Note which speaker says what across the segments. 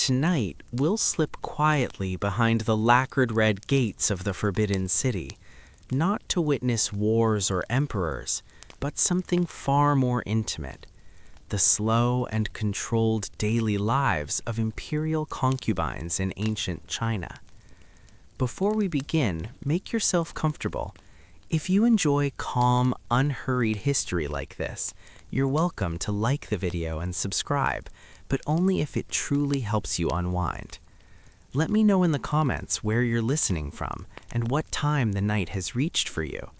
Speaker 1: Tonight, we'll slip quietly behind the lacquered red gates of the Forbidden City, not to witness wars or emperors, but something far more intimate: the slow and controlled daily lives of imperial concubines in ancient China. Before we begin, make yourself comfortable. If you enjoy calm, unhurried history like this, you're welcome to like the video and subscribe, but only if it truly helps you unwind. Let me know in the comments where you're listening from and what time the night has reached for you.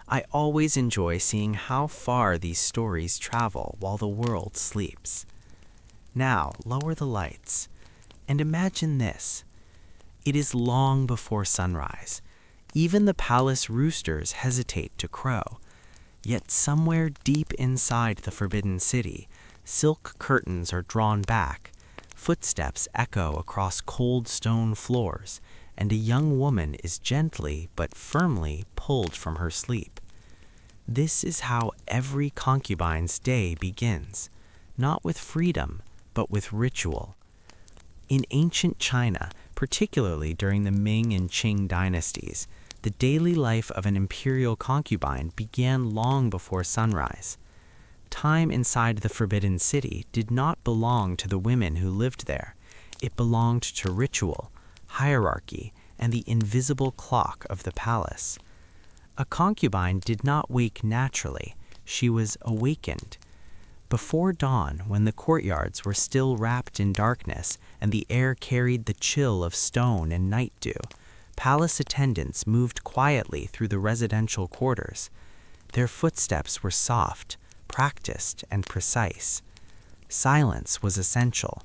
Speaker 1: I always enjoy seeing how far these stories travel while the world sleeps. Now, lower the lights and imagine this. It is long before sunrise. Even the palace roosters hesitate to crow. Yet somewhere deep inside the Forbidden City, silk curtains are drawn back, footsteps echo across cold stone floors, and a young woman is gently but firmly pulled from her sleep. This is how every concubine's day begins, not with freedom, but with ritual. In ancient China, particularly during the Ming and Qing dynasties, the daily life of an imperial concubine began long before sunrise. Time inside the Forbidden City did not belong to the women who lived there. It belonged to ritual, hierarchy, and the invisible clock of the palace. A concubine did not wake naturally. She was awakened. Before dawn, when the courtyards were still wrapped in darkness and the air carried the chill of stone and night dew, palace attendants moved quietly through the residential quarters. Their footsteps were soft, practiced, and precise. Silence was essential.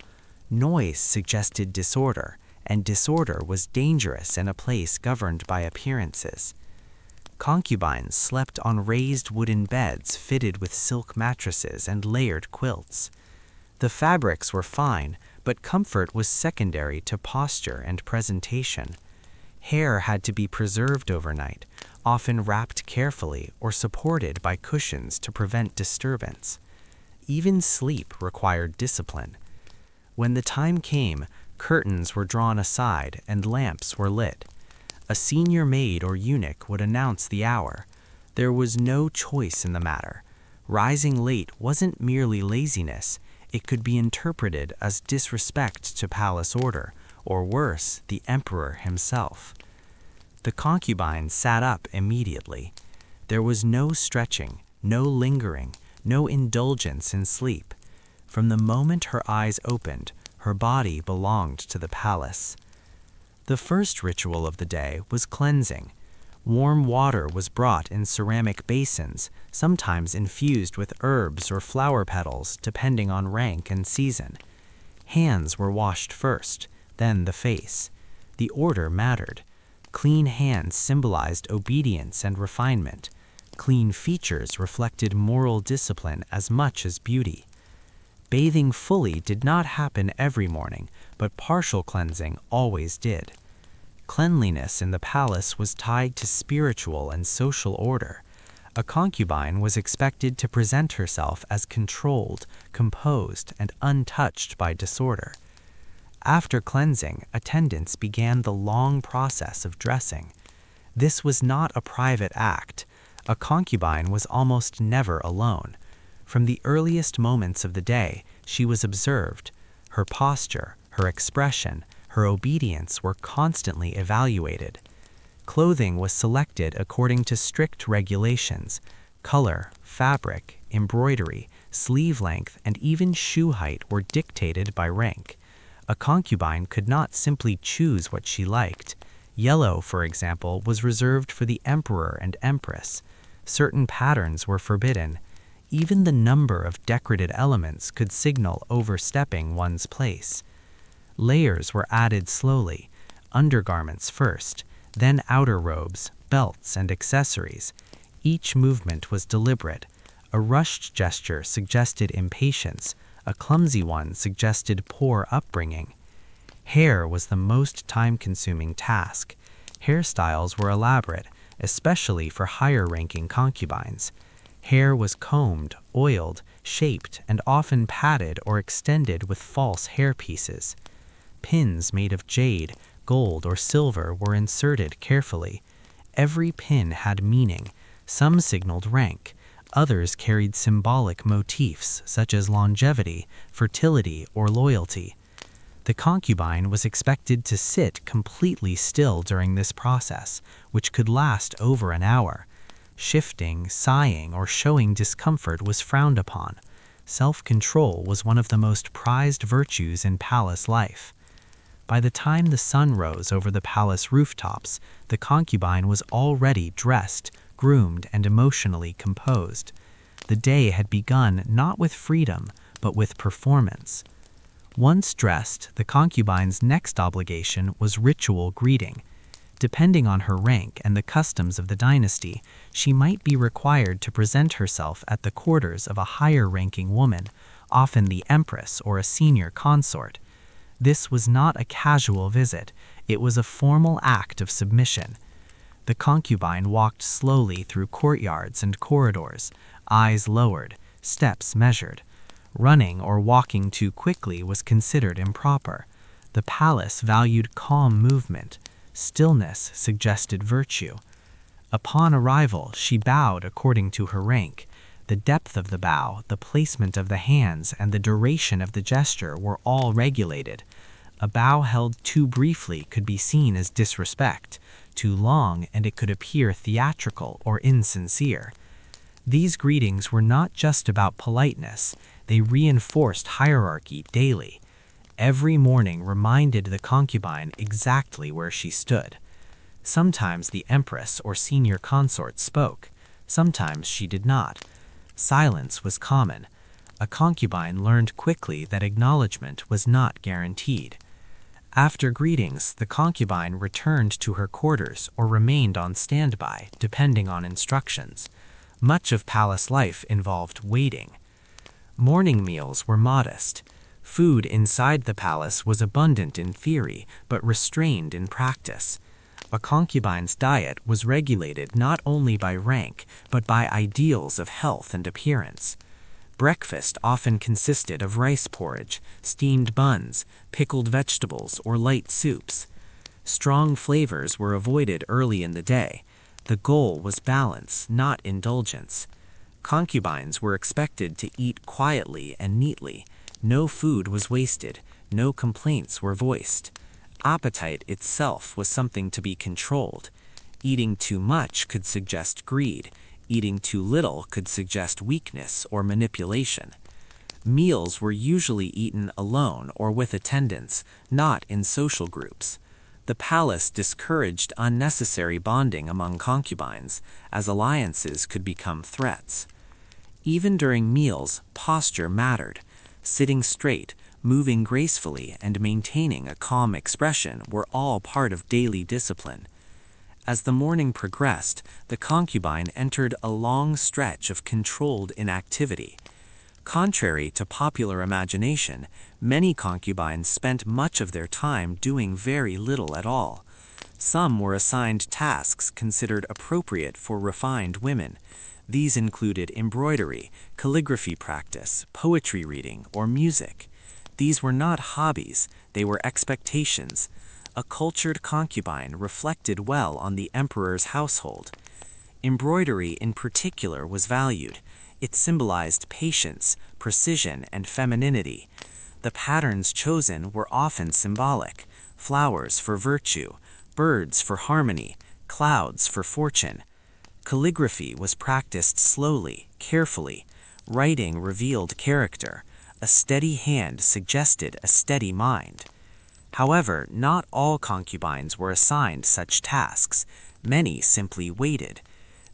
Speaker 1: Noise suggested disorder, and disorder was dangerous in a place governed by appearances. Concubines slept on raised wooden beds fitted with silk mattresses and layered quilts. The fabrics were fine, but comfort was secondary to posture and presentation. Hair had to be preserved overnight, often wrapped carefully or supported by cushions to prevent disturbance. Even sleep required discipline. When the time came, curtains were drawn aside and lamps were lit. A senior maid or eunuch would announce the hour. There was no choice in the matter. Rising late wasn't merely laziness. It could be interpreted as disrespect to palace order, or worse, the emperor himself. The concubine sat up immediately. There was no stretching, no lingering, no indulgence in sleep. From the moment her eyes opened, her body belonged to the palace. The first ritual of the day was cleansing. Warm water was brought in ceramic basins, sometimes infused with herbs or flower petals, depending on rank and season. Hands were washed first, then the face. The order mattered. Clean hands symbolized obedience and refinement. Clean features reflected moral discipline as much as beauty. Bathing fully did not happen every morning, but partial cleansing always did. Cleanliness in the palace was tied to spiritual and social order. A concubine was expected to present herself as controlled, composed, and untouched by disorder. After cleansing, attendants began the long process of dressing. This was not a private act. A concubine was almost never alone. From the earliest moments of the day, she was observed. Her posture, her expression, her obedience were constantly evaluated. Clothing was selected according to strict regulations. Color, fabric, embroidery, sleeve length, and even shoe height were dictated by rank. A concubine could not simply choose what she liked. Yellow, for example, was reserved for the emperor and empress. Certain patterns were forbidden. Even the number of decorated elements could signal overstepping one's place. Layers were added slowly, undergarments first, then outer robes, belts, and accessories. Each movement was deliberate. A rushed gesture suggested impatience. A clumsy one suggested poor upbringing. Hair was the most time-consuming task. Hairstyles were elaborate, especially for higher-ranking concubines. Hair was combed, oiled, shaped, and often padded or extended with false hair pieces. Pins made of jade, gold, or silver were inserted carefully. Every pin had meaning. Some signaled rank. Others carried symbolic motifs such as longevity, fertility, or loyalty. The concubine was expected to sit completely still during this process, which could last over an hour. Shifting, sighing, or showing discomfort was frowned upon. Self-control was one of the most prized virtues in palace life. By the time the sun rose over the palace rooftops, the concubine was already dressed, groomed, and emotionally composed. The day had begun not with freedom, but with performance. Once dressed, the concubine's next obligation was ritual greeting. Depending on her rank and the customs of the dynasty, she might be required to present herself at the quarters of a higher-ranking woman, often the empress or a senior consort. This was not a casual visit, it was a formal act of submission. The concubine walked slowly through courtyards and corridors, eyes lowered, steps measured. Running or walking too quickly was considered improper. The palace valued calm movement. Stillness suggested virtue. Upon arrival, she bowed according to her rank. The depth of the bow, the placement of the hands, and the duration of the gesture were all regulated. A bow held too briefly could be seen as disrespect, too long, and it could appear theatrical or insincere. These greetings were not just about politeness, they reinforced hierarchy daily. Every morning reminded the concubine exactly where she stood. Sometimes the empress or senior consort spoke, sometimes she did not. Silence was common. A concubine learned quickly that acknowledgement was not guaranteed. After greetings, the concubine returned to her quarters or remained on standby, depending on instructions. Much of palace life involved waiting. Morning meals were modest. Food inside the palace was abundant in theory, but restrained in practice. A concubine's diet was regulated not only by rank, but by ideals of health and appearance. Breakfast often consisted of rice porridge, steamed buns, pickled vegetables, or light soups. Strong flavors were avoided early in the day. The goal was balance, not indulgence. Concubines were expected to eat quietly and neatly. No food was wasted. No complaints were voiced. Appetite itself was something to be controlled. Eating too much could suggest greed. Eating too little could suggest weakness or manipulation. Meals were usually eaten alone or with attendants, not in social groups. The palace discouraged unnecessary bonding among concubines, as alliances could become threats. Even during meals, posture mattered. Sitting straight, moving gracefully, and maintaining a calm expression were all part of daily discipline. As the morning progressed, the concubine entered a long stretch of controlled inactivity. Contrary to popular imagination, many concubines spent much of their time doing very little at all. Some were assigned tasks considered appropriate for refined women. These included embroidery, calligraphy practice, poetry reading, or music. These were not hobbies, they were expectations. A cultured concubine reflected well on the emperor's household. Embroidery in particular was valued. It symbolized patience, precision, and femininity. The patterns chosen were often symbolic: flowers for virtue, birds for harmony, clouds for fortune. Calligraphy was practiced slowly, carefully. Writing revealed character. A steady hand suggested a steady mind. However, not all concubines were assigned such tasks. Many simply waited.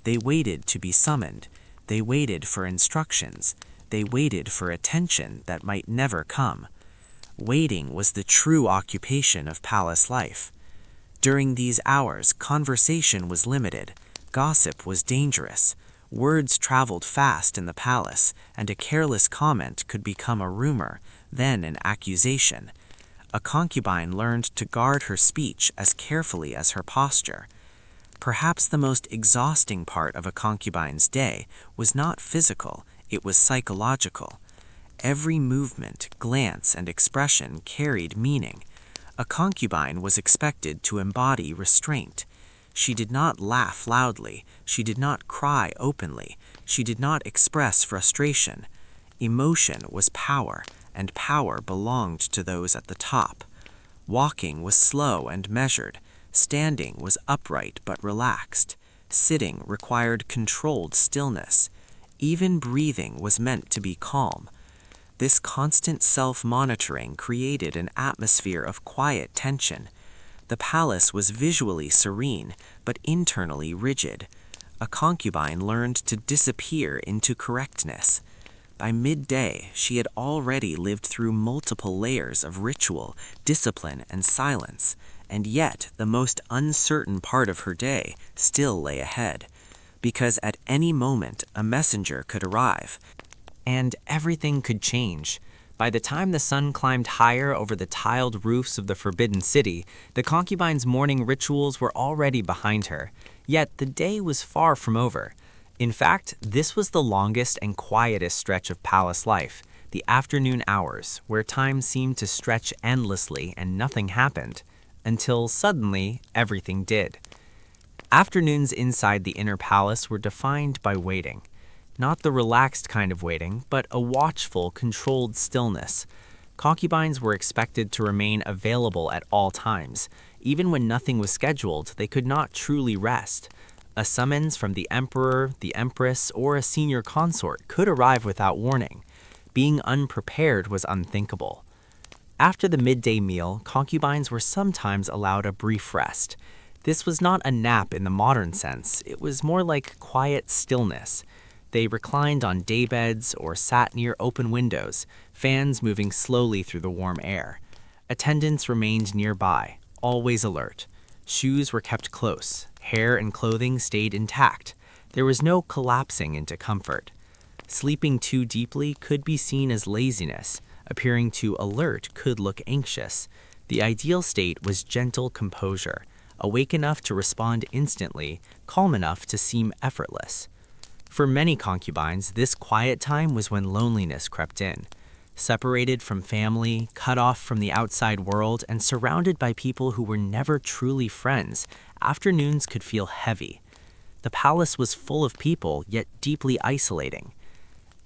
Speaker 1: They waited to be summoned. They waited for instructions. They waited for attention that might never come. Waiting was the true occupation of palace life. During these hours, conversation was limited. Gossip was dangerous. Words traveled fast in the palace, and a careless comment could become a rumor, then an accusation. A concubine learned to guard her speech as carefully as her posture. Perhaps the most exhausting part of a concubine's day was not physical, it was psychological. Every movement, glance, and expression carried meaning. A concubine was expected to embody restraint. She did not laugh loudly, she did not cry openly, she did not express frustration. Emotion was power, and power belonged to those at the top. Walking was slow and measured, standing was upright but relaxed, sitting required controlled stillness. Even breathing was meant to be calm. This constant self-monitoring created an atmosphere of quiet tension. The palace was visually serene, but internally rigid. A concubine learned to disappear into correctness. By midday, she had already lived through multiple layers of ritual, discipline, and silence, and yet the most uncertain part of her day still lay ahead, because at any moment a messenger could arrive, and everything could change. By the time the sun climbed higher over the tiled roofs of the Forbidden City, the concubine's morning rituals were already behind her. Yet the day was far from over. In fact, this was the longest and quietest stretch of palace life, the afternoon hours, where time seemed to stretch endlessly and nothing happened, until suddenly everything did. Afternoons inside the inner palace were defined by waiting. Not the relaxed kind of waiting, but a watchful, controlled stillness. Concubines were expected to remain available at all times. Even when nothing was scheduled, they could not truly rest. A summons from the emperor, the empress, or a senior consort could arrive without warning. Being unprepared was unthinkable. After the midday meal, concubines were sometimes allowed a brief rest. This was not a nap in the modern sense, it was more like quiet stillness. They reclined on daybeds or sat near open windows, fans moving slowly through the warm air. Attendants remained nearby, always alert. Shoes were kept close, hair and clothing stayed intact. There was no collapsing into comfort. Sleeping too deeply could be seen as laziness. Appearing too alert could look anxious. The ideal state was gentle composure, awake enough to respond instantly, calm enough to seem effortless. For many concubines, this quiet time was when loneliness crept in. Separated from family, cut off from the outside world, and surrounded by people who were never truly friends, afternoons could feel heavy. The palace was full of people, yet deeply isolating.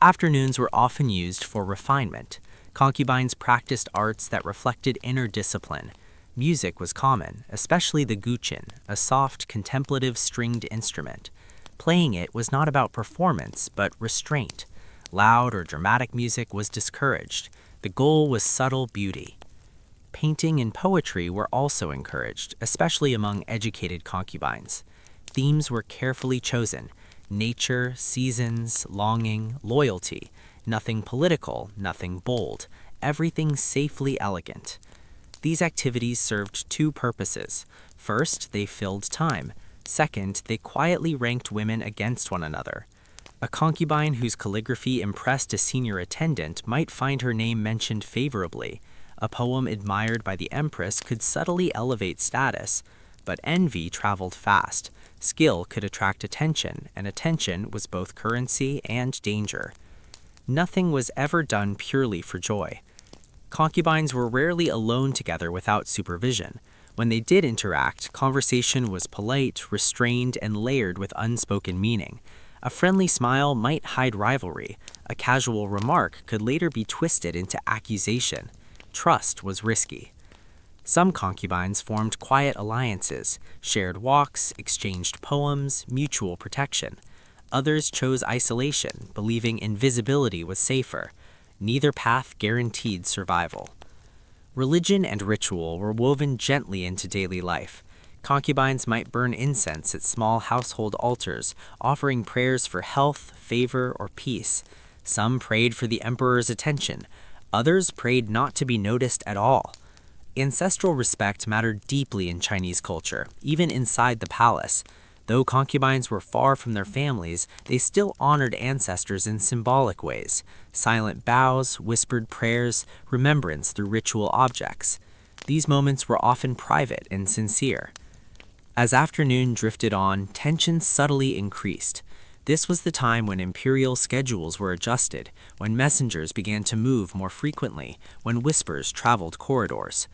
Speaker 1: Afternoons were often used for refinement. Concubines practiced arts that reflected inner discipline. Music was common, especially the guqin, a soft, contemplative stringed instrument. Playing it was not about performance, but restraint. Loud or dramatic music was discouraged. The goal was subtle beauty. Painting and poetry were also encouraged, especially among educated concubines. Themes were carefully chosen: nature, seasons, longing, loyalty. Nothing political, nothing bold. Everything safely elegant. These activities served two purposes. First, they filled time. Second, they quietly ranked women against one another. A concubine whose calligraphy impressed a senior attendant might find her name mentioned favorably. A poem admired by the empress could subtly elevate status, but envy traveled fast. Skill could attract attention, and attention was both currency and danger. Nothing was ever done purely for joy. Concubines were rarely alone together without supervision. When they did interact, conversation was polite, restrained, and layered with unspoken meaning. A friendly smile might hide rivalry. A casual remark could later be twisted into accusation. Trust was risky. Some concubines formed quiet alliances, shared walks, exchanged poems, mutual protection. Others chose isolation, believing invisibility was safer. Neither path guaranteed survival. Religion and ritual were woven gently into daily life. Concubines might burn incense at small household altars, offering prayers for health, favor, or peace. Some prayed for the emperor's attention. Others prayed not to be noticed at all. Ancestral respect mattered deeply in Chinese culture, even inside the palace. Though concubines were far from their families, they still honored ancestors in symbolic ways: silent bows, whispered prayers, remembrance through ritual objects. These moments were often private and sincere. As afternoon drifted on, tension subtly increased. This was the time when imperial schedules were adjusted, when messengers began to move more frequently, when whispers traveled corridors.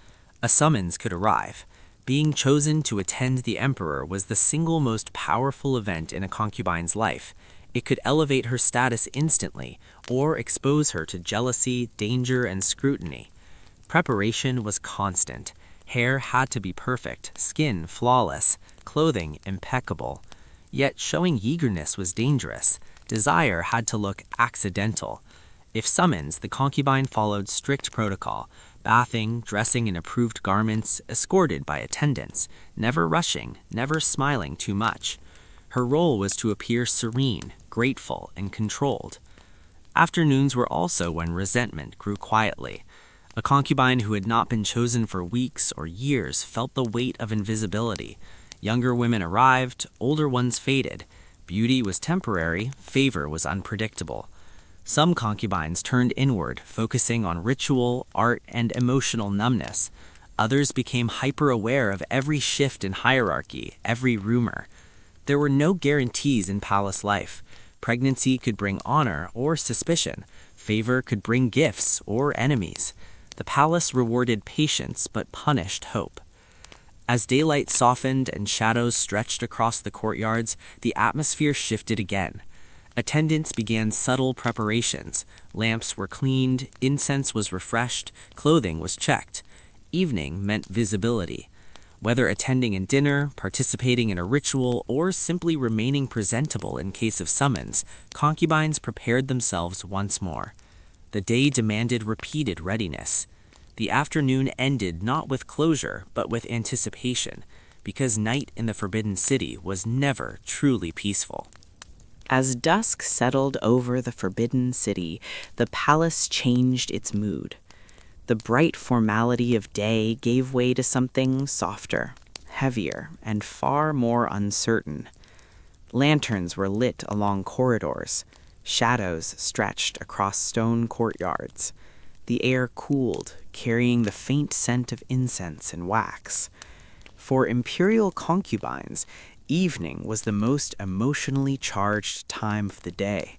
Speaker 1: A summons could arrive. Being chosen to attend the emperor was the single most powerful event in a concubine's life. It could elevate her status instantly, or expose her to jealousy, danger, and scrutiny. Preparation was constant. Hair had to be perfect, skin flawless, clothing impeccable. Yet showing eagerness was dangerous. Desire had to look accidental. If summons, the concubine followed strict protocol, bathing, dressing in approved garments, escorted by attendants, never rushing, never smiling too much. Her role was to appear serene, grateful, and controlled. Afternoons were also when resentment grew quietly. A concubine who had not been chosen for weeks or years felt the weight of invisibility. Younger women arrived, older ones faded. Beauty was temporary, favor was unpredictable. Some concubines turned inward, focusing on ritual, art, and emotional numbness. Others became hyper-aware of every shift in hierarchy, every rumor. There were no guarantees in palace life. Pregnancy could bring honor or suspicion. Favor could bring gifts or enemies. The palace rewarded patience but punished hope. As daylight softened and shadows stretched across the courtyards, the atmosphere shifted again. Attendants began subtle preparations. Lamps were cleaned, incense was refreshed, clothing was checked. Evening meant visibility. Whether attending a dinner, participating in a ritual, or simply remaining presentable in case of summons, concubines prepared themselves once more. The day demanded repeated readiness. The afternoon ended not with closure, but with anticipation, because night in the Forbidden City was never truly peaceful.
Speaker 2: As dusk settled over the Forbidden City, the palace changed its mood. The bright formality of day gave way to something softer, heavier, and far more uncertain. Lanterns were lit along corridors. Shadows stretched across stone courtyards. The air cooled, carrying the faint scent of incense and wax. For imperial concubines, evening was the most emotionally charged time of the day.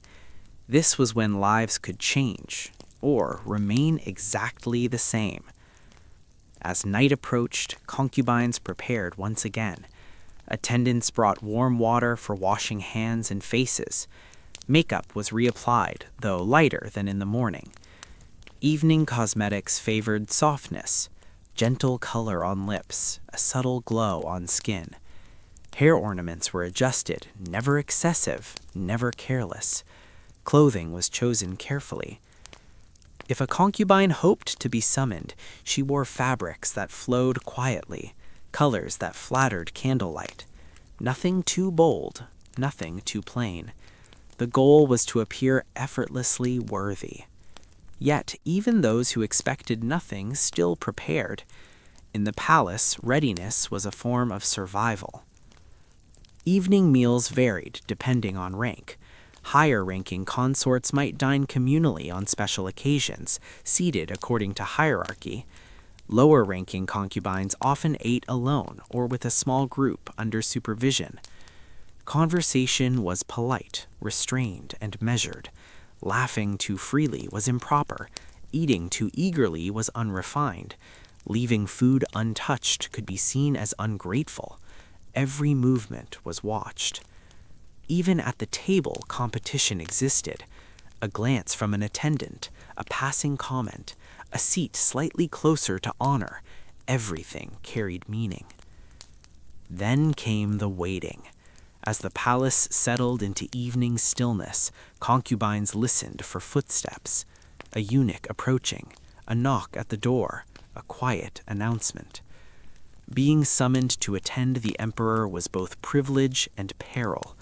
Speaker 2: This was when lives could change, or remain exactly the same. As night approached, concubines prepared once again. Attendants brought warm water for washing hands and faces. Makeup was reapplied, though lighter than in the morning. Evening cosmetics favored softness, gentle color on lips, a subtle glow on skin. Hair ornaments were adjusted, never excessive, never careless. Clothing was chosen carefully. If a concubine hoped to be summoned, she wore fabrics that flowed quietly, colors that flattered candlelight. Nothing too bold, nothing too plain. The goal was to appear effortlessly worthy. Yet, even those who expected nothing still prepared. In the palace, readiness was a form of survival. Evening meals varied depending on rank. Higher-ranking consorts might dine communally on special occasions, seated according to hierarchy. Lower-ranking concubines often ate alone or with a small group under supervision. Conversation was polite, restrained, and measured. Laughing too freely was improper. Eating too eagerly was unrefined. Leaving food untouched could be seen as ungrateful. Every movement was watched. Even at the table, competition existed. A glance from an attendant, a passing comment, a seat slightly closer to honor, everything carried meaning. Then came the waiting. As the palace settled into evening stillness, concubines listened for footsteps. A eunuch approaching, a knock at the door, a quiet announcement. Being summoned to attend the emperor was both privilege and peril.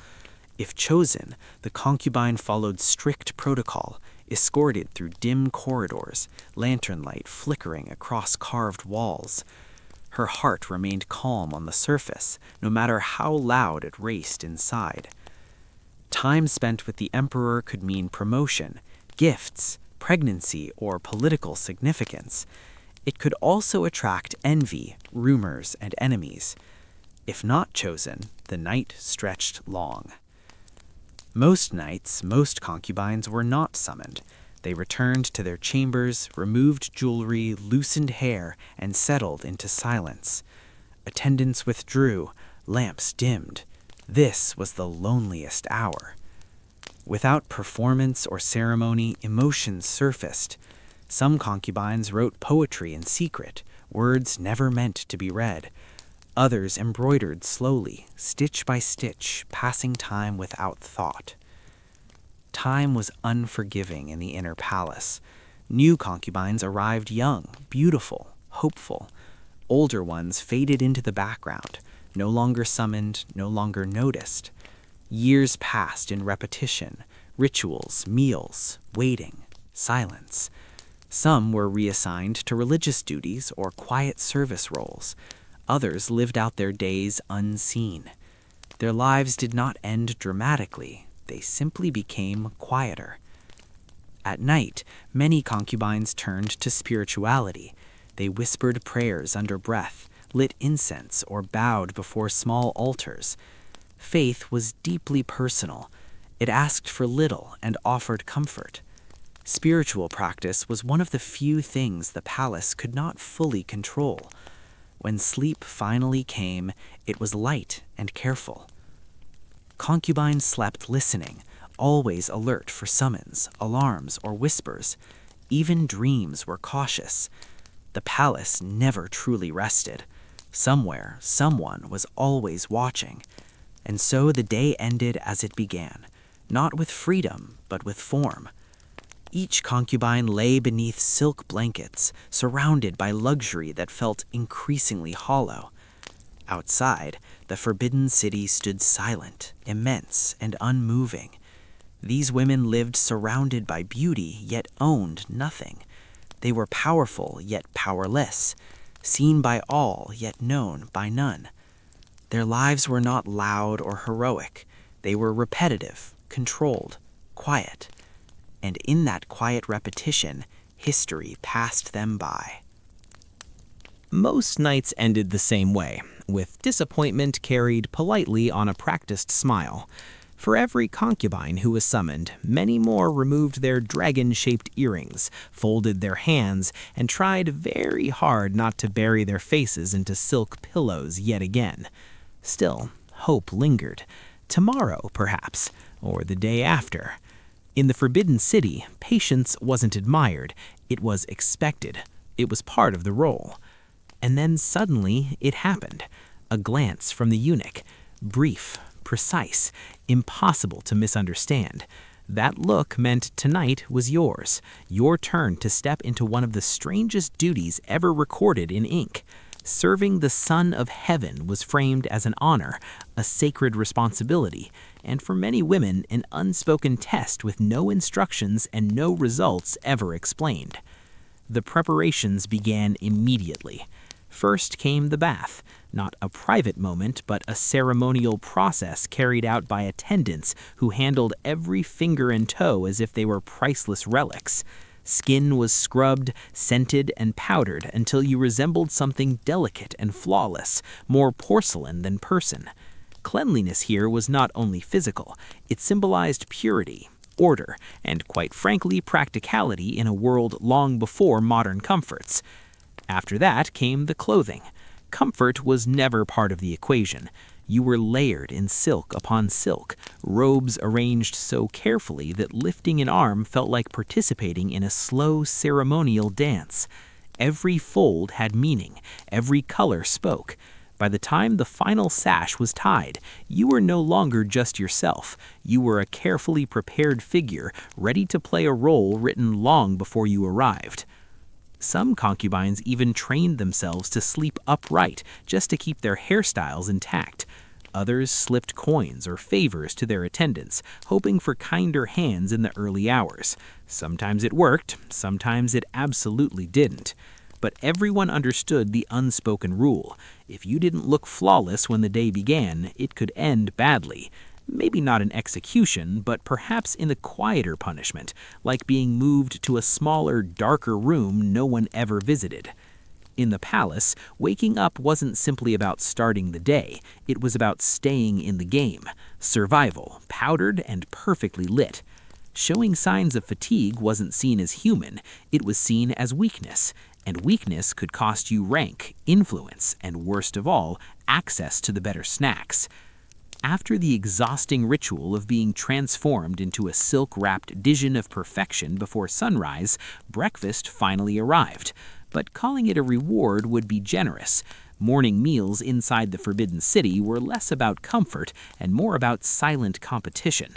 Speaker 2: If chosen, the concubine followed strict protocol, escorted through dim corridors, lantern light flickering across carved walls. Her heart remained calm on the surface, no matter how loud it raced inside. Time spent with the emperor could mean promotion, gifts, pregnancy, or political significance. It could also attract envy, rumors, and enemies. If not chosen, the night stretched long. Most nights, most concubines were not summoned.
Speaker 1: They returned to their chambers, removed jewelry, loosened hair, and settled into silence. Attendants withdrew, lamps dimmed. This was the loneliest hour. Without performance or ceremony, emotions surfaced. Some concubines wrote poetry in secret, words never meant to be read. Others embroidered slowly, stitch by stitch, passing time without thought. Time was unforgiving in the inner palace. New concubines arrived young, beautiful, hopeful. Older ones faded into the background, no longer summoned, no longer noticed. Years passed in repetition, rituals, meals, waiting, silence. Some were reassigned to religious duties or quiet service roles. Others lived out their days unseen. Their lives did not end dramatically. They simply became quieter. At night, many concubines turned to spirituality. They whispered prayers under breath, lit incense, or bowed before small altars. Faith was deeply personal. It asked for little and offered comfort. Spiritual practice was one of the few things the palace could not fully control. When sleep finally came, it was light and careful. Concubines slept listening, always alert for summons, alarms, or whispers. Even dreams were cautious. The palace never truly rested. Somewhere, someone was always watching. And so the day ended as it began, not with freedom, but with form. Each concubine lay beneath silk blankets, surrounded by luxury that felt increasingly hollow. Outside, the forbidden city stood silent, immense, and unmoving. These women lived surrounded by beauty, yet owned nothing. They were powerful, yet powerless, seen by all, yet known by none. Their lives were not loud or heroic. They were repetitive, controlled, quiet. And in that quiet repetition, history passed them by.
Speaker 3: Most nights ended the same way, with disappointment carried politely on a practiced smile. For every concubine who was summoned, many more removed their dragon-shaped earrings, folded their hands, and tried very hard not to bury their faces into silk pillows yet again. Still, hope lingered. Tomorrow, perhaps, or the day after. In the Forbidden City, patience wasn't admired. It was expected. It was part of the role. And then suddenly it happened. A glance from the eunuch. Brief, precise, impossible to misunderstand. That look meant tonight was yours. Your turn to step into one of the strangest duties ever recorded in ink. Serving the Son of Heaven was framed as an honor, a sacred responsibility, and for many women, an unspoken test with no instructions and no results ever explained. The preparations began immediately. First came the bath, not a private moment, but a ceremonial process carried out by attendants who handled every finger and toe as if they were priceless relics. Skin was scrubbed, scented, and powdered until you resembled something delicate and flawless, more porcelain than person. Cleanliness here was not only physical, it symbolized purity, order, and quite frankly practicality in a world long before modern comforts. After that came the clothing. Comfort was never part of the equation. You were layered in silk upon silk, robes arranged so carefully that lifting an arm felt like participating in a slow ceremonial dance. Every fold had meaning, every color spoke. By the time the final sash was tied, you were no longer just yourself. You were a carefully prepared figure, ready to play a role written long before you arrived. Some concubines even trained themselves to sleep upright just to keep their hairstyles intact. Others slipped coins or favors to their attendants, hoping for kinder hands in the early hours. Sometimes it worked, sometimes it absolutely didn't. But everyone understood the unspoken rule. If you didn't look flawless when the day began, it could end badly. Maybe not in execution, but perhaps in a quieter punishment, like being moved to a smaller, darker room no one ever visited. In the palace, waking up wasn't simply about starting the day. It was about staying in the game. Survival, powdered and perfectly lit. Showing signs of fatigue wasn't seen as human, it was seen as weakness, and weakness could cost you rank, influence, and worst of all, access to the better snacks. After the exhausting ritual of being transformed into a silk-wrapped vision of perfection before sunrise, breakfast finally arrived. But calling it a reward would be generous. Morning meals inside the Forbidden City were less about comfort and more about silent competition.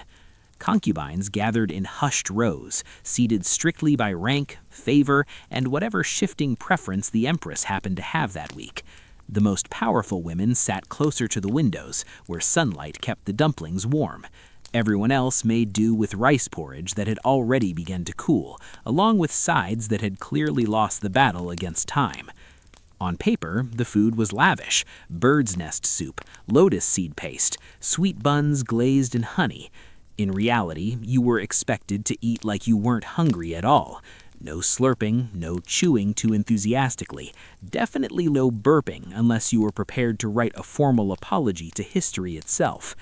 Speaker 3: Concubines gathered in hushed rows, seated strictly by rank, favor, and whatever shifting preference the empress happened to have that week. The most powerful women sat closer to the windows, where sunlight kept the dumplings warm. Everyone else made do with rice porridge that had already begun to cool, along with sides that had clearly lost the battle against time. On paper, the food was lavish: bird's nest soup, lotus seed paste, sweet buns glazed in honey. In reality, you were expected to eat like you weren't hungry at all. No slurping, no chewing too enthusiastically, definitely no burping unless you were prepared to write a formal apology to history itself.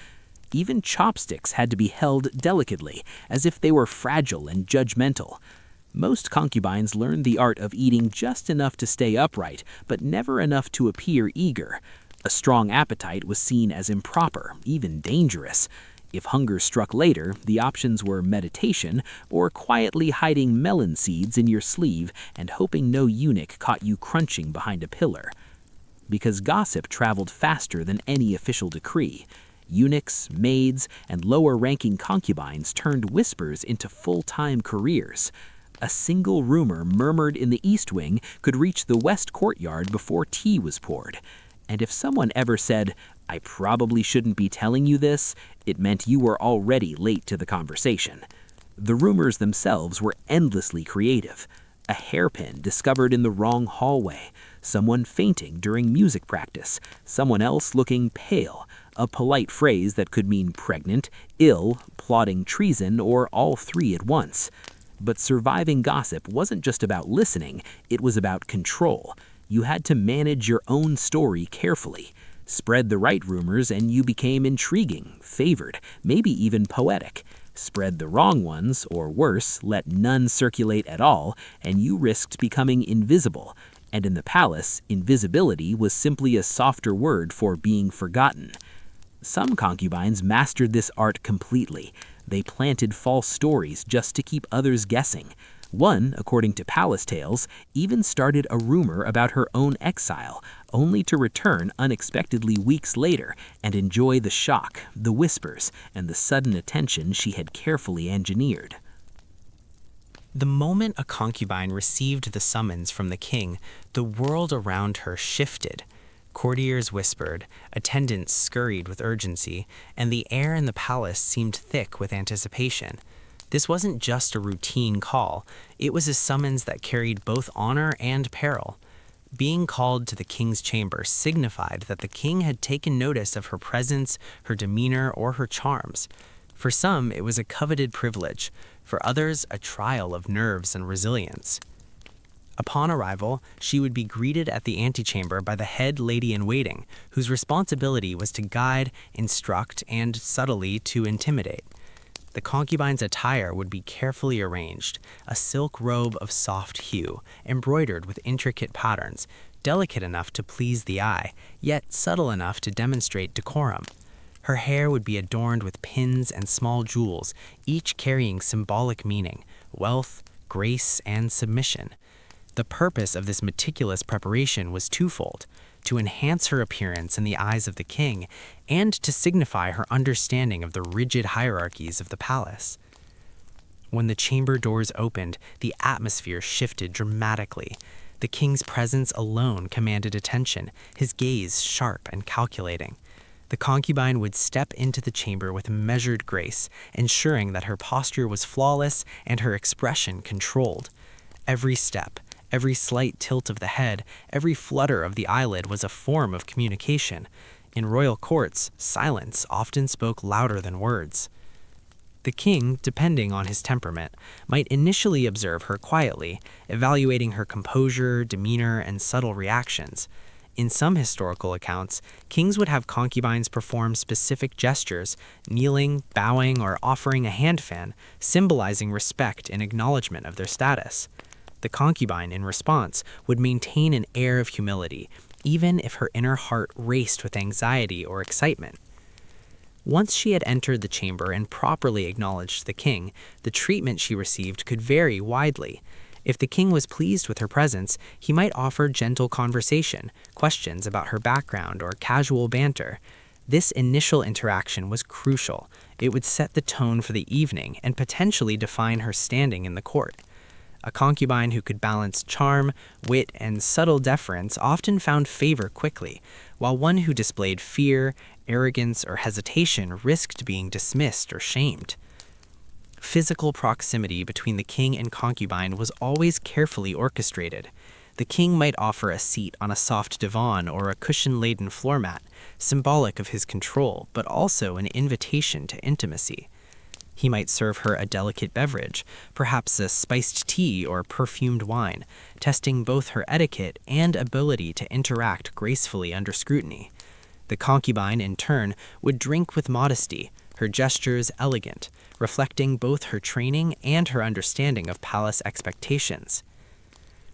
Speaker 3: Even chopsticks had to be held delicately, as if they were fragile and judgmental. Most concubines learned the art of eating just enough to stay upright, but never enough to appear eager. A strong appetite was seen as improper, even dangerous. If hunger struck later, the options were meditation or quietly hiding melon seeds in your sleeve and hoping no eunuch caught you crunching behind a pillar. Because gossip traveled faster than any official decree, eunuchs, maids, and lower-ranking concubines turned whispers into full-time careers. A single rumor murmured in the East Wing could reach the West Courtyard before tea was poured. And if someone ever said, "I probably shouldn't be telling you this," it meant you were already late to the conversation. The rumors themselves were endlessly creative. A hairpin discovered in the wrong hallway, someone fainting during music practice, someone else looking pale, a polite phrase that could mean pregnant, ill, plotting treason, or all three at once. But surviving gossip wasn't just about listening, it was about control. You had to manage your own story carefully. Spread the right rumors and you became intriguing, favored, maybe even poetic. Spread the wrong ones, or worse, let none circulate at all, and you risked becoming invisible. And in the palace, invisibility was simply a softer word for being forgotten. Some concubines mastered this art completely. They planted false stories just to keep others guessing. One, according to palace tales, even started a rumor about her own exile, only to return unexpectedly weeks later and enjoy the shock, the whispers, and the sudden attention she had carefully engineered.
Speaker 1: The moment a concubine received the summons from the king, the world around her shifted. Courtiers whispered, attendants scurried with urgency, and the air in the palace seemed thick with anticipation. This wasn't just a routine call, it was a summons that carried both honor and peril. Being called to the king's chamber signified that the king had taken notice of her presence, her demeanor, or her charms. For some, it was a coveted privilege. For others, a trial of nerves and resilience. Upon arrival, she would be greeted at the antechamber by the head lady-in-waiting, whose responsibility was to guide, instruct, and subtly to intimidate. The concubine's attire would be carefully arranged, a silk robe of soft hue, embroidered with intricate patterns, delicate enough to please the eye, yet subtle enough to demonstrate decorum. Her hair would be adorned with pins and small jewels, each carrying symbolic meaning, wealth, grace, and submission. The purpose of this meticulous preparation was twofold: to enhance her appearance in the eyes of the king, and to signify her understanding of the rigid hierarchies of the palace. When the chamber doors opened, the atmosphere shifted dramatically. The king's presence alone commanded attention, his gaze sharp and calculating. The concubine would step into the chamber with measured grace, ensuring that her posture was flawless and her expression controlled. Every step, every slight tilt of the head, every flutter of the eyelid was a form of communication. In royal courts, silence often spoke louder than words. The king, depending on his temperament, might initially observe her quietly, evaluating her composure, demeanor, and subtle reactions. In some historical accounts, kings would have concubines perform specific gestures, kneeling, bowing, or offering a hand fan, symbolizing respect and acknowledgement of their status. The concubine, in response, would maintain an air of humility, even if her inner heart raced with anxiety or excitement. Once she had entered the chamber and properly acknowledged the king, the treatment she received could vary widely. If the king was pleased with her presence, he might offer gentle conversation, questions about her background, or casual banter. This initial interaction was crucial. It would set the tone for the evening and potentially define her standing in the court. A concubine who could balance charm, wit, and subtle deference often found favor quickly, while one who displayed fear, arrogance, or hesitation risked being dismissed or shamed. Physical proximity between the king and concubine was always carefully orchestrated. The king might offer a seat on a soft divan or a cushion-laden floor mat, symbolic of his control, but also an invitation to intimacy. He might serve her a delicate beverage, perhaps a spiced tea or perfumed wine, testing both her etiquette and ability to interact gracefully under scrutiny. The concubine, in turn, would drink with modesty, her gestures elegant, reflecting both her training and her understanding of palace expectations.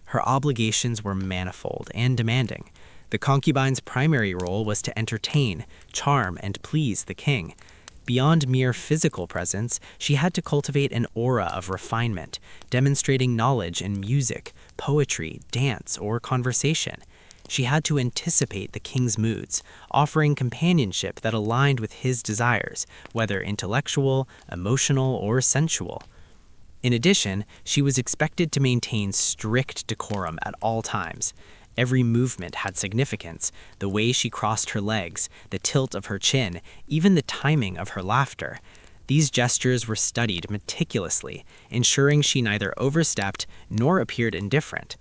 Speaker 1: Her obligations were manifold and demanding. The concubine's primary role was to entertain, charm, and please the king. Beyond mere physical presence, she had to cultivate an aura of refinement, demonstrating knowledge in music, poetry, dance, or conversation. She had to anticipate the king's moods, offering companionship that aligned with his desires, whether intellectual, emotional, or sensual. In addition, she was expected to maintain strict decorum at all times. Every movement had significance: the way she crossed her legs, the tilt of her chin, even the timing of her laughter. These gestures were studied meticulously, ensuring she neither overstepped nor appeared indifferent.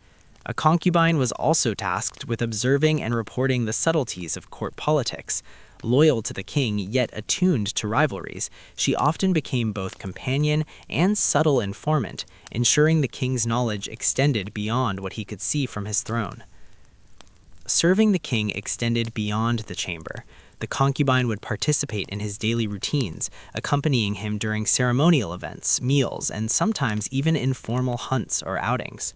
Speaker 1: A concubine was also tasked with observing and reporting the subtleties of court politics. Loyal to the king, yet attuned to rivalries, she often became both companion and subtle informant, ensuring the king's knowledge extended beyond what he could see from his throne. Serving the king extended beyond the chamber. The concubine would participate in his daily routines, accompanying him during ceremonial events, meals, and sometimes even informal hunts or outings.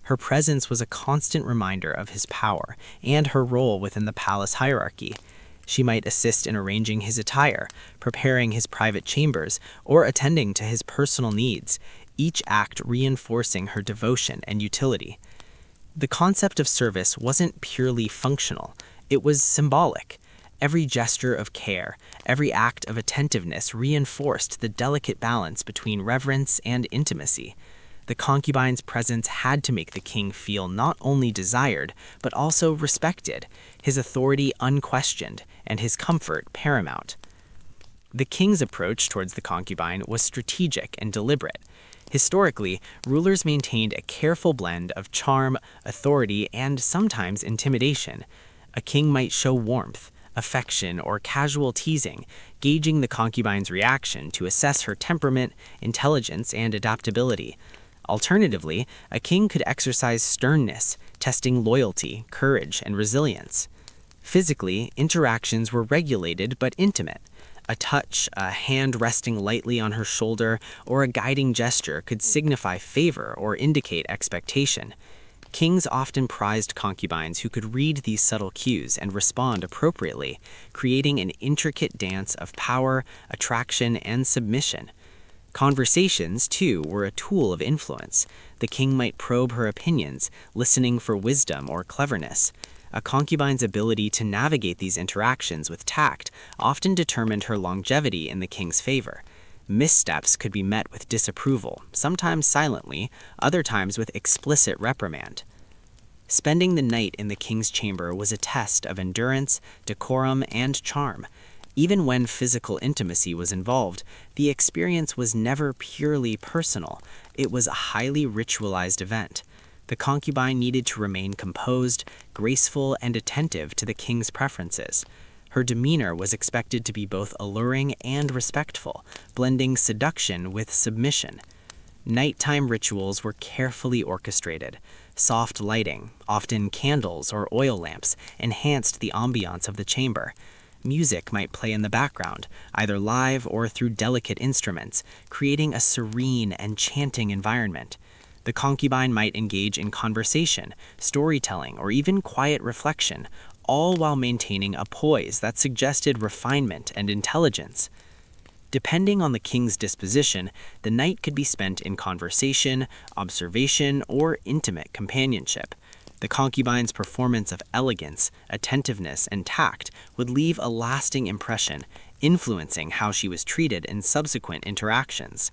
Speaker 1: Her presence was a constant reminder of his power and her role within the palace hierarchy. She might assist in arranging his attire, preparing his private chambers, or attending to his personal needs, each act reinforcing her devotion and utility. The concept of service wasn't purely functional, it was symbolic. Every gesture of care, every act of attentiveness reinforced the delicate balance between reverence and intimacy. The concubine's presence had to make the king feel not only desired, but also respected, his authority unquestioned, and his comfort paramount. The king's approach towards the concubine was strategic and deliberate. Historically, rulers maintained a careful blend of charm, authority, and sometimes intimidation. A king might show warmth, affection, or casual teasing, gauging the concubine's reaction to assess her temperament, intelligence, and adaptability. Alternatively, a king could exercise sternness, testing loyalty, courage, and resilience. Physically, interactions were regulated but intimate. A touch, a hand resting lightly on her shoulder, or a guiding gesture could signify favor or indicate expectation. Kings often prized concubines who could read these subtle cues and respond appropriately, creating an intricate dance of power, attraction, and submission. Conversations, too, were a tool of influence. The king might probe her opinions, listening for wisdom or cleverness. A concubine's ability to navigate these interactions with tact often determined her longevity in the king's favor. Missteps could be met with disapproval, sometimes silently, other times with explicit reprimand. Spending the night in the king's chamber was a test of endurance, decorum, and charm. Even when physical intimacy was involved, the experience was never purely personal. It was a highly ritualized event. The concubine needed to remain composed, graceful, and attentive to the king's preferences. Her demeanor was expected to be both alluring and respectful, blending seduction with submission. Nighttime rituals were carefully orchestrated. Soft lighting, often candles or oil lamps, enhanced the ambiance of the chamber. Music might play in the background, either live or through delicate instruments, creating a serene, enchanting environment. The concubine might engage in conversation, storytelling, or even quiet reflection, all while maintaining a poise that suggested refinement and intelligence. Depending on the king's disposition, the night could be spent in conversation, observation, or intimate companionship. The concubine's performance of elegance, attentiveness, and tact would leave a lasting impression, influencing how she was treated in subsequent interactions.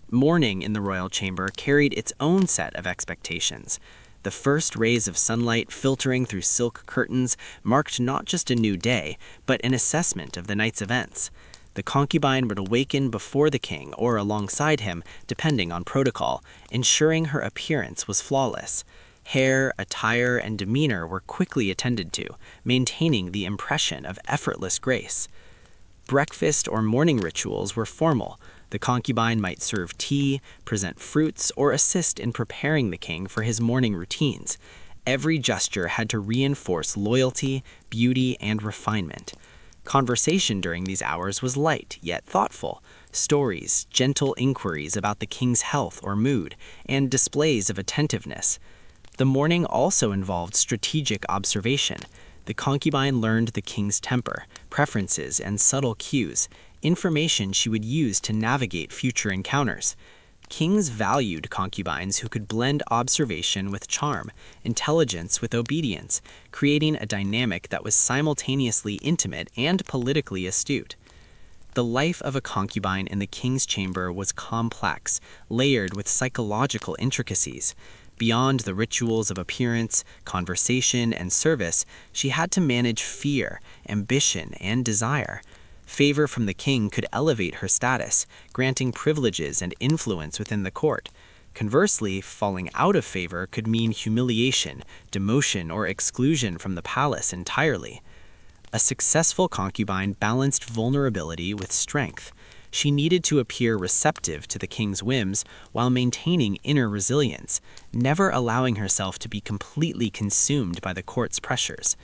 Speaker 1: Morning in the royal chamber carried its own set of expectations. The first rays of sunlight filtering through silk curtains marked not just a new day, but an assessment of the night's events. The concubine would awaken before the king or alongside him, depending on protocol, ensuring her appearance was flawless. Hair, attire, and demeanor were quickly attended to, maintaining the impression of effortless grace. Breakfast or morning rituals were formal. The concubine might serve tea, present fruits, or assist in preparing the king for his morning routines. Every gesture had to reinforce loyalty, beauty, and refinement. Conversation during these hours was light, yet thoughtful. Stories, gentle inquiries about the king's health or mood, and displays of attentiveness. The morning also involved strategic observation. The concubine learned the king's temper, preferences, and subtle cues, information she would use to navigate future encounters. Kings valued concubines who could blend observation with charm, intelligence with obedience, creating a dynamic that was simultaneously intimate and politically astute. The life of a concubine in the king's chamber was complex, layered with psychological intricacies. Beyond the rituals of appearance, conversation, and service, she had to manage fear, ambition, and desire. Favor from the king could elevate her status, granting privileges and influence within the court. Conversely, falling out of favor could mean humiliation, demotion, or exclusion from the palace entirely. A successful concubine balanced vulnerability with strength. She needed to appear receptive to the king's whims while maintaining inner resilience, never allowing herself to be completely consumed by the court's pressures.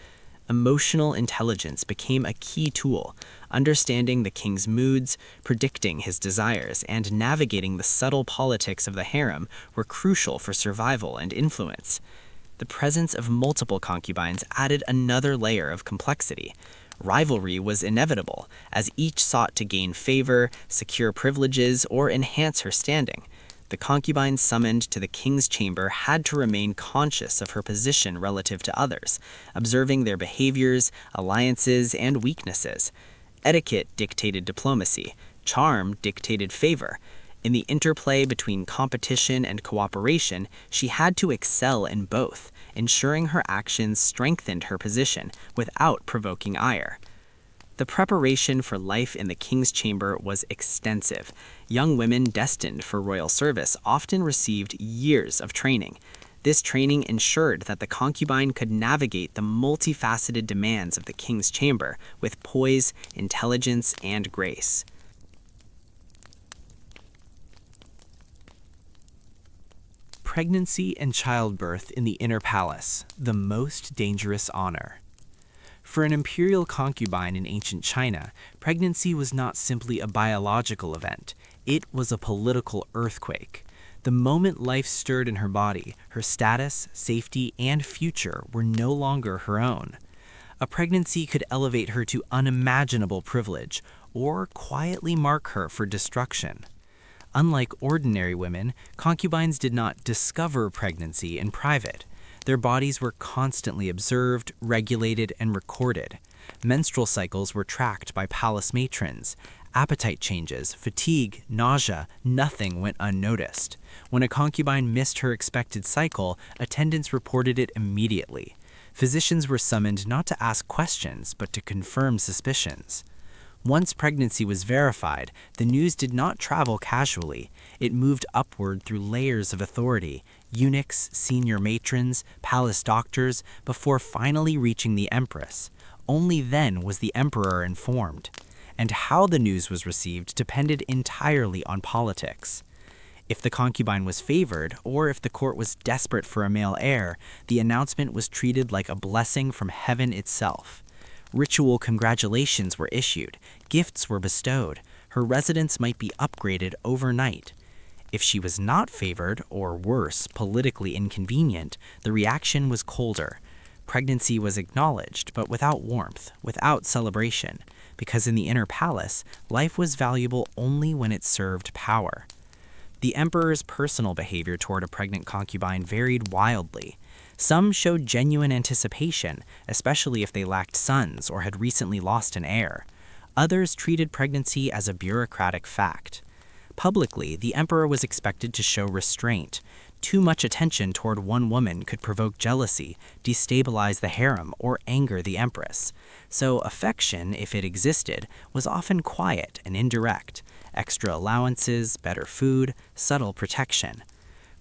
Speaker 1: Emotional intelligence became a key tool. Understanding the king's moods, predicting his desires, and navigating the subtle politics of the harem were crucial for survival and influence. The presence of multiple concubines added another layer of complexity. Rivalry was inevitable, as each sought to gain favor, secure privileges, or enhance her standing. The concubines summoned to the king's chamber had to remain conscious of her position relative to others, observing their behaviors, alliances, and weaknesses. Etiquette dictated diplomacy, charm dictated favor. In the interplay between competition and cooperation, she had to excel in both, ensuring her actions strengthened her position without provoking ire. The preparation for life in the king's chamber was extensive. Young women destined for royal service often received years of training. This training ensured that the concubine could navigate the multifaceted demands of the king's chamber with poise, intelligence, and grace.
Speaker 3: Pregnancy and childbirth in the inner palace, the most dangerous honor. For an imperial concubine in ancient China, pregnancy was not simply a biological event, it was a political earthquake. The moment life stirred in her body, her status, safety, and future were no longer her own. A pregnancy could elevate her to unimaginable privilege, or quietly mark her for destruction. Unlike ordinary women, concubines did not discover pregnancy in private. Their bodies were constantly observed, regulated, and recorded. Menstrual cycles were tracked by palace matrons. Appetite changes, fatigue, nausea, nothing went unnoticed. When a concubine missed her expected cycle, attendants reported it immediately. Physicians were summoned not to ask questions, but to confirm suspicions. Once pregnancy was verified, the news did not travel casually. It moved upward through layers of authority, eunuchs, senior matrons, palace doctors, before finally reaching the empress. Only then was the emperor informed. And how the news was received depended entirely on politics.
Speaker 1: If the concubine was favored, or if the court was desperate for a male heir, the announcement was treated like a blessing from heaven itself. Ritual congratulations were issued, gifts were bestowed, her residence might be upgraded overnight. If she was not favored, or worse, politically inconvenient, the reaction was colder. Pregnancy was acknowledged, but without warmth, without celebration, because in the inner palace, life was valuable only when it served power. The emperor's personal behavior toward a pregnant concubine varied wildly. Some showed genuine anticipation, especially if they lacked sons or had recently lost an heir. Others treated pregnancy as a bureaucratic fact. Publicly, the emperor was expected to show restraint. Too much attention toward one woman could provoke jealousy, destabilize the harem, or anger the empress. So affection, if it existed, was often quiet and indirect. Extra allowances, better food, subtle protection.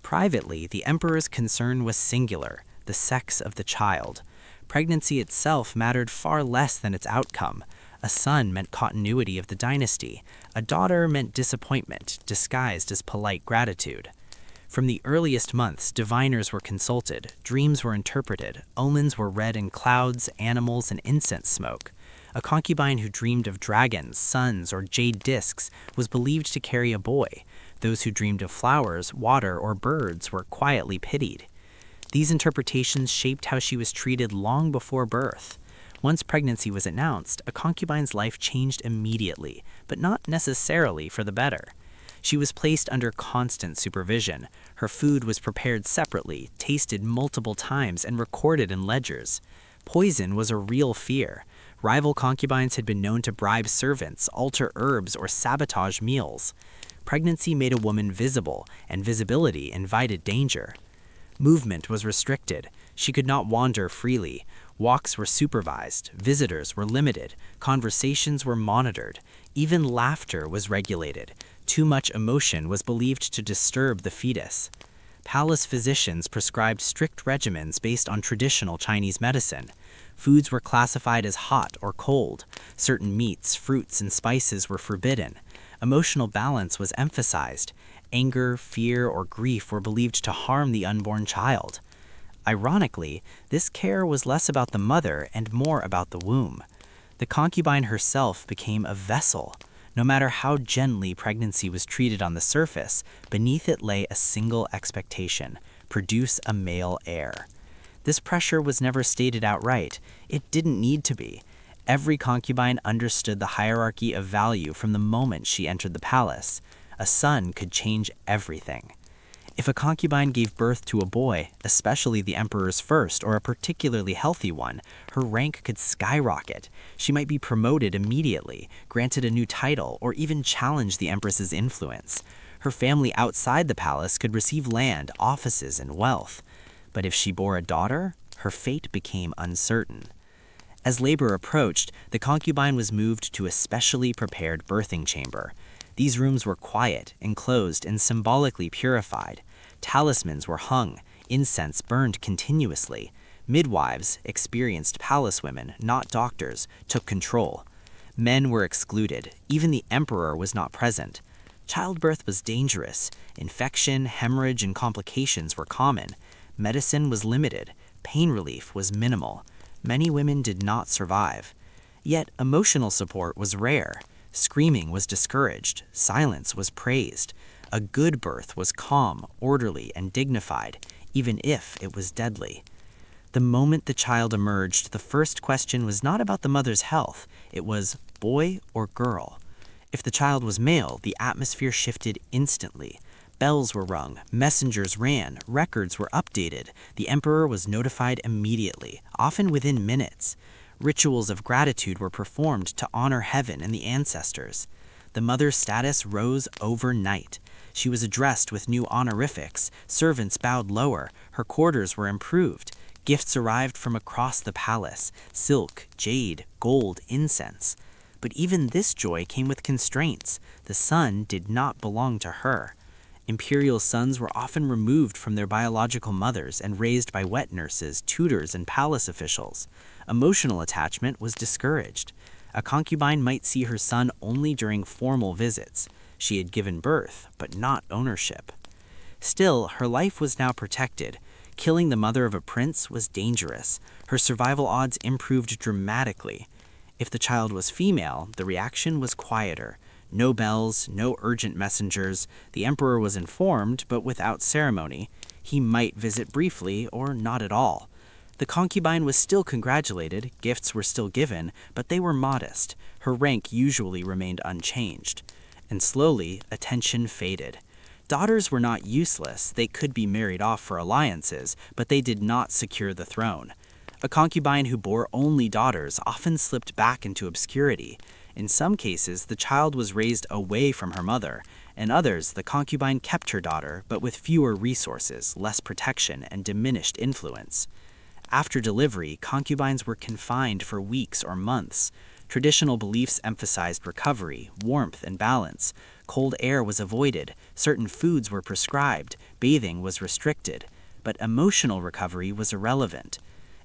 Speaker 1: Privately, the emperor's concern was singular, the sex of the child. Pregnancy itself mattered far less than its outcome. A son meant continuity of the dynasty. A daughter meant disappointment, disguised as polite gratitude. From the earliest months, diviners were consulted, dreams were interpreted, omens were read in clouds, animals, and incense smoke. A concubine who dreamed of dragons, suns, or jade discs was believed to carry a boy. Those who dreamed of flowers, water, or birds were quietly pitied. These interpretations shaped how she was treated long before birth. Once pregnancy was announced, a concubine's life changed immediately, but not necessarily for the better. She was placed under constant supervision. Her food was prepared separately, tasted multiple times, and recorded in ledgers. Poison was a real fear. Rival concubines had been known to bribe servants, alter herbs, or sabotage meals. Pregnancy made a woman visible, and visibility invited danger. Movement was restricted. She could not wander freely. Walks were supervised, visitors were limited, conversations were monitored, even laughter was regulated. Too much emotion was believed to disturb the fetus. Palace physicians prescribed strict regimens based on traditional Chinese medicine. Foods were classified as hot or cold. Certain meats, fruits, and spices were forbidden. Emotional balance was emphasized. Anger, fear, or grief were believed to harm the unborn child. Ironically, this care was less about the mother and more about the womb. The concubine herself became a vessel. No matter how gently pregnancy was treated on the surface, beneath it lay a single expectation: produce a male heir. This pressure was never stated outright. It didn't need to be. Every concubine understood the hierarchy of value from the moment she entered the palace. A son could change everything. If a concubine gave birth to a boy, especially the emperor's first or a particularly healthy one, her rank could skyrocket. She might be promoted immediately, granted a new title, or even challenge the empress's influence. Her family outside the palace could receive land, offices, and wealth. But if she bore a daughter, her fate became uncertain. As labor approached, the concubine was moved to a specially prepared birthing chamber. These rooms were quiet, enclosed, and symbolically purified. Talismans were hung, incense burned continuously. Midwives, experienced palace women, not doctors, took control. Men were excluded. Even the emperor was not present. Childbirth was dangerous. Infection, hemorrhage, and complications were common. Medicine was limited. Pain relief was minimal. Many women did not survive. Yet emotional support was rare. Screaming was discouraged. Silence was praised. A good birth was calm, orderly, and dignified, even if it was deadly. The moment the child emerged, the first question was not about the mother's health. It was boy or girl. If the child was male, the atmosphere shifted instantly. Bells were rung, messengers ran, records were updated. The emperor was notified immediately, often within minutes. Rituals of gratitude were performed to honor heaven and the ancestors. The mother's status rose overnight. She was addressed with new honorifics. Servants bowed lower. Her quarters were improved. Gifts arrived from across the palace: silk, jade, gold, incense. But even this joy came with constraints. The son did not belong to her. Imperial sons were often removed from their biological mothers and raised by wet nurses, tutors, and palace officials. Emotional attachment was discouraged. A concubine might see her son only during formal visits. She had given birth, but not ownership. Still, her life was now protected. Killing the mother of a prince was dangerous. Her survival odds improved dramatically. If the child was female, the reaction was quieter. No bells, no urgent messengers. The emperor was informed, but without ceremony. He might visit briefly or not at all. The concubine was still congratulated, gifts were still given, but they were modest. Her rank usually remained unchanged. And slowly, attention faded. Daughters were not useless. They could be married off for alliances, but they did not secure the throne. A concubine who bore only daughters often slipped back into obscurity. In some cases, the child was raised away from her mother. In others, the concubine kept her daughter, but with fewer resources, less protection, and diminished influence. After delivery, concubines were confined for weeks or months. Traditional beliefs emphasized recovery, warmth, and balance. Cold air was avoided, certain foods were prescribed, bathing was restricted. But emotional recovery was irrelevant.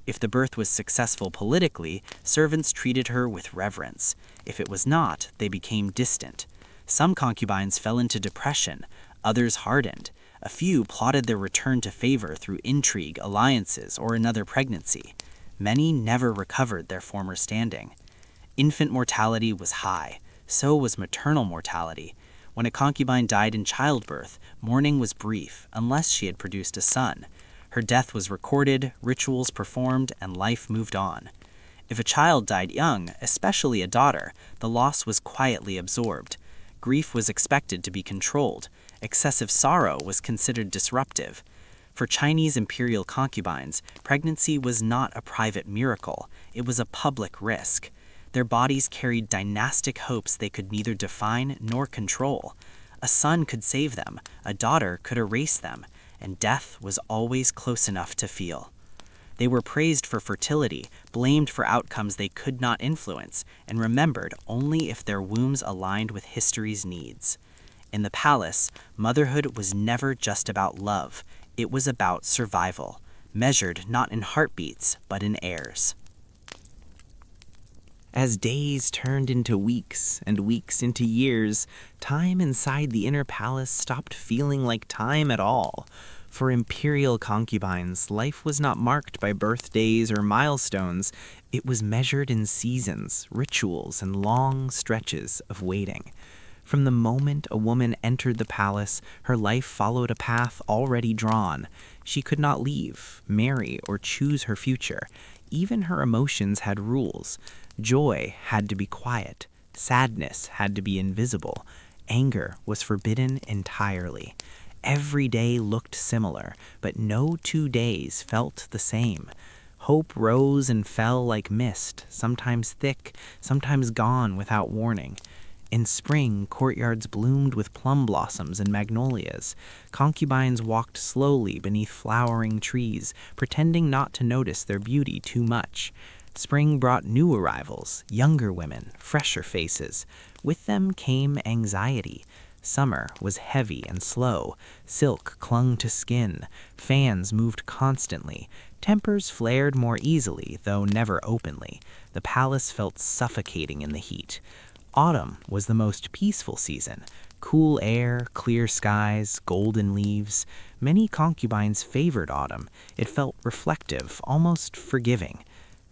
Speaker 1: If the birth was successful politically, servants treated her with reverence. If it was not, they became distant. Some concubines fell into depression, others hardened. A few plotted their return to favor through intrigue, alliances, or another pregnancy. Many never recovered their former standing. Infant mortality was high. So was maternal mortality. When a concubine died in childbirth, mourning was brief, unless she had produced a son. Her death was recorded, rituals performed, and life moved on. If a child died young, especially a daughter, the loss was quietly absorbed. Grief was expected to be controlled. Excessive sorrow was considered disruptive. For Chinese imperial concubines, pregnancy was not a private miracle. It was a public risk. Their bodies carried dynastic hopes they could neither define nor control. A son could save them, a daughter could erase them, and death was always close enough to feel. They were praised for fertility, blamed for outcomes they could not influence, and remembered only if their wombs aligned with history's needs. In the palace, motherhood was never just about love. It was about survival, measured not in heartbeats, but in heirs.
Speaker 3: As days turned into weeks and weeks into years, time inside the inner palace stopped feeling like time at all. For imperial concubines, life was not marked by birthdays or milestones. It was measured in seasons, rituals, and long stretches of waiting. From the moment a woman entered the palace, her life followed a path already drawn. She could not leave, marry, or choose her future. Even her emotions had rules. Joy had to be quiet. Sadness had to be invisible. Anger was forbidden entirely. Every day looked similar, but no 2 days felt the same. Hope rose and fell like mist, sometimes thick, sometimes gone without warning. In spring, courtyards bloomed with plum blossoms and magnolias. Concubines walked slowly beneath flowering trees, pretending not to notice their beauty too much. Spring brought new arrivals, younger women, fresher faces. With them came anxiety. Summer was heavy and slow. Silk clung to skin. Fans moved constantly. Tempers flared more easily, though never openly. The palace felt suffocating in the heat. Autumn was the most peaceful season. Cool air, clear skies, golden leaves. Many concubines favored autumn. It felt reflective, almost forgiving.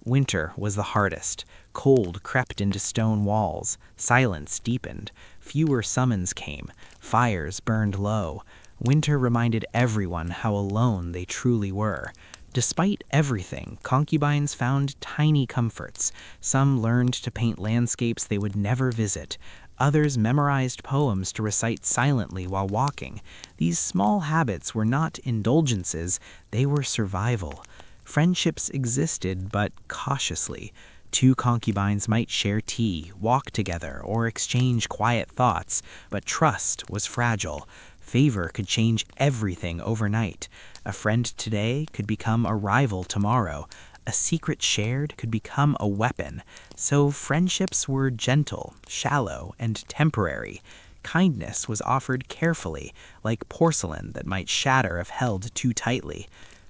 Speaker 3: Winter was the hardest. Cold crept into stone walls. Silence deepened. Fewer summons came. Fires burned low. Winter reminded everyone how alone they truly were. Despite everything, concubines found tiny comforts. Some learned to paint landscapes they would never visit. Others memorized poems to recite silently while walking. These small habits were not indulgences, they were survival. Friendships existed, but cautiously. 2 concubines might share tea, walk together, or exchange quiet thoughts, but trust was fragile. Favor could change everything overnight. A friend today could become a rival tomorrow. A secret shared could become a weapon. So friendships were gentle, shallow, and temporary. Kindness was offered carefully, like porcelain that might shatter if held too tightly.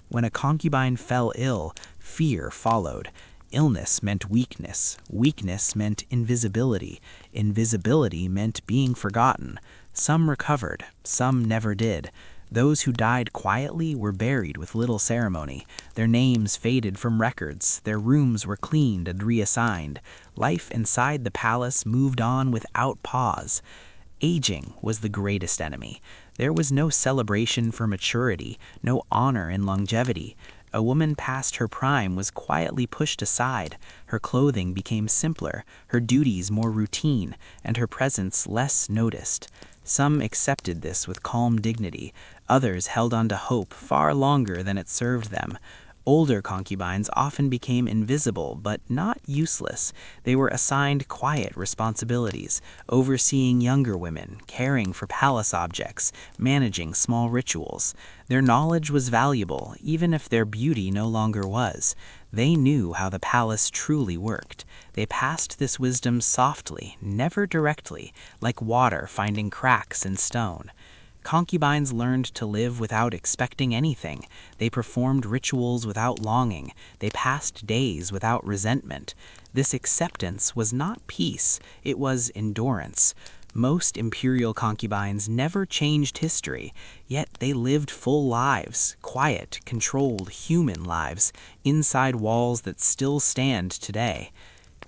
Speaker 3: When a concubine fell ill, fear followed. Illness meant weakness. Weakness meant invisibility. Invisibility meant being forgotten. Some recovered, some never did. Those who died quietly were buried with little ceremony. Their names faded from records. Their rooms were cleaned and reassigned. Life inside the palace moved on without pause. Aging was the greatest enemy. There was no celebration for maturity, no honor in longevity. A woman past her prime was quietly pushed aside. Her clothing became simpler, her duties more routine, and her presence less noticed. Some accepted this with calm dignity. Others held on to hope far longer than it served them. Older concubines often became invisible, but not useless. They were assigned quiet responsibilities, overseeing younger women, caring for palace objects, managing small rituals. Their knowledge was valuable, even if their beauty no longer was. They knew how the palace truly worked. They passed this wisdom softly, never directly, like water finding cracks in stone. Concubines learned to live without expecting anything. They performed rituals without longing. They passed days without resentment. This acceptance was not peace, it was endurance. Most imperial concubines never changed history, yet they lived full lives, quiet, controlled, human lives, inside walls that still stand today.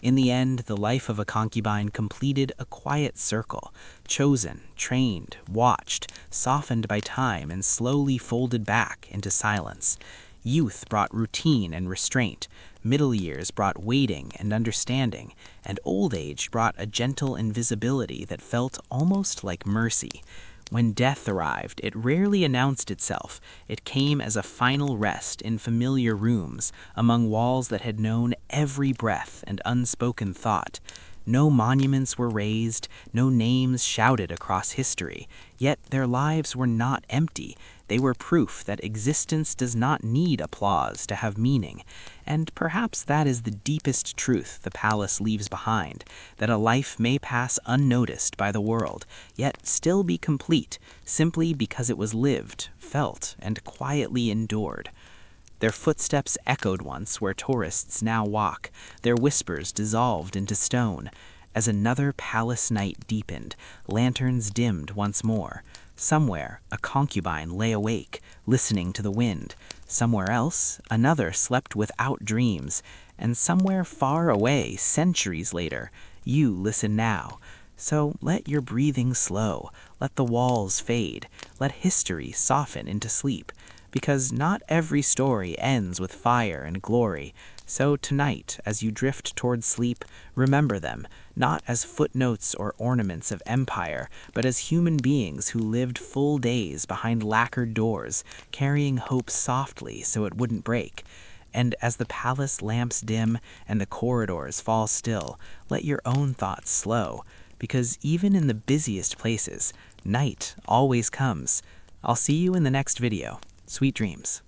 Speaker 3: In the end, the life of a concubine completed a quiet circle, chosen, trained, watched, softened by time, and slowly folded back into silence. Youth brought routine and restraint, middle years brought waiting and understanding, and old age brought a gentle invisibility that felt almost like mercy. When death arrived, it rarely announced itself. It came as a final rest in familiar rooms, among walls that had known every breath and unspoken thought. No monuments were raised, no names shouted across history, yet their lives were not empty. They were proof that existence does not need applause to have meaning. And perhaps that is the deepest truth the palace leaves behind, that a life may pass unnoticed by the world, yet still be complete, simply because it was lived, felt, and quietly endured. Their footsteps echoed once where tourists now walk, their whispers dissolved into stone. As another palace night deepened, lanterns dimmed once more. Somewhere, a concubine lay awake, listening to the wind. Somewhere else, another slept without dreams. And somewhere far away, centuries later, you listen now. So let your breathing slow, let the walls fade, let history soften into sleep. Because not every story ends with fire and glory. So tonight, as you drift toward sleep, remember them, not as footnotes or ornaments of empire, but as human beings who lived full days behind lacquered doors, carrying hope softly so it wouldn't break. And as the palace lamps dim and the corridors fall still, let your own thoughts slow, because even in the busiest places, night always comes. I'll see you in the next video. Sweet dreams.